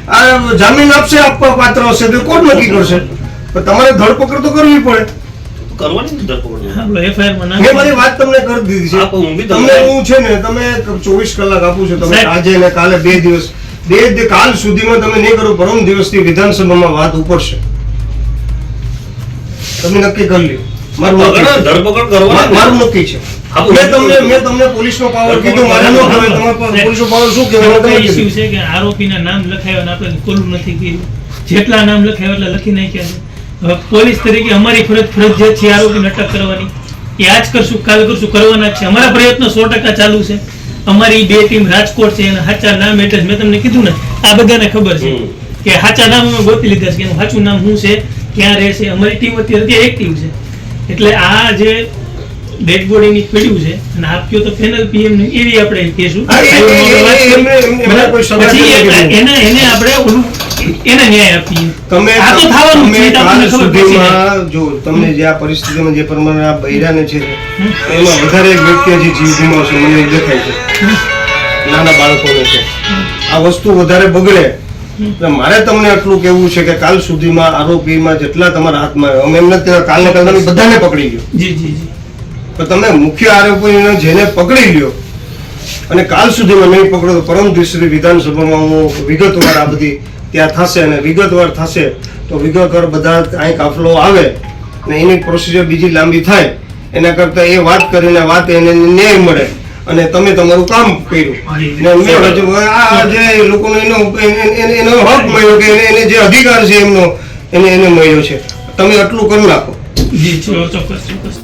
આ જામીન આપશે, આપવા પાત્ર હશે તો કોણ નક્કી કરશે? પણ તમારે ધરપકડ તો કરવી પડે. કરવાની જ ધરપકડ. આપણો FIR માં નામ મેં મારી વાત તમને કરી દીધી આપો, હું બી છે. તમને- તમને હું છે ને, તમે 24 કલાક આપું છું, તમે સાહેબ. આજે ને કાલે 2 દિવસ, કાલ સુધીમાં તમે નહીં કરો, પરમ દિવસથી વિધાનસભામાં વાત ઉપડશે. તમે નક્કી કરી લ્યો. મારું નક્કી છે. ધરપકડ કરવાની. મારું નક્કી છે. આપો, મેં તમને પોલીસનો પાવર કીધું, મારે ન કહેવાય. તમારે પોલીસનો પાવર શું કહેવાય? મોટો તમે issue કીધું. છે કે આરોપીના નામ લખાવ્યા ને આપણે કોલું નથી કર્યું. જેટલા નામ લખાવ્યા એટલા લખી નાખ્યા છે. હવે પોલીસ તરીકે અમારી ફરજિયાત છે આરોપીને અટક કરવાની. એ આજ કરશું, કાલ કરશું, કરવાના જ છે. અમારા પ્રયત્નો 100% ચાલુ છે. અમારી 2 ટીમ રાજકોટ છે, એના સાચા નામ એટલે મેં તમને કીધું ને, આ બધાને ખબર છે કે સાચા નામ અમે ગોતી લીધા છે કે એનું સાચું નામ શું છે, ક્યાં રહે છે. અમારી ટીમ અત્યારે એક્ટિવ છે. એટલે આ જે ડેડ બોડીની પડ્યું છે અને આપ કયો તો ફેનલ પીએમ ની એવી આપણે કહેશું. હા, એમને કોઈ સલાહ પછી નથી. એને આપણે ઓલું એને ન્યાય આપીએ. તમે આ તો થવાનું જ છે, તમે આપણને કાલ ખબર પડી જાય. સુધીમાં જો તમને જે આ પરિસ્થિતિમાં જે પ્રમાણે આ બૈરાને છે એમાં વધારે એક વ્યક્તિ હજી જીવ ગુમાવશે, મને એવું દેખાય છે. નાના બાળકોને છે આ વસ્તુ વધારે બગડે. એટલે મારે તમને આટલું કહેવું છે કે કાલ સુધીમાં આરોપીમાં જેટલા તમારા હાથમાં આવે, અમે એમ નથી કહેતા કાલને કાલ તમે બધાને પકડી લ્યો, જી જી જી તો તમે મુખ્ય આરોપીને જેને પકડી લ્યો અને કાલ સુધીમાં નહીં પકડો તો પરમ દિવસે વિધાનસભામાં હું વિગતવાર આ બધી ત્યાં થશે અને વિગતવાર થશે તો વિગતવાર બધા અહીં કાફલો આવે અને એની પ્રોસિજર બીજી લાંબી થાય એના કરતાં એ વાત કરીને વાત એને ન્યાય મળે અને તમે તમારું કામ કર્યું. ને મેં હજુ આ જે લોકોનો એનો હક મળ્યો કે એને જે અધિકાર છે એમનો એને મળ્યો છે. તમે આટલું કરી નાખો. જી ચોક્કસ ચોક્કસ.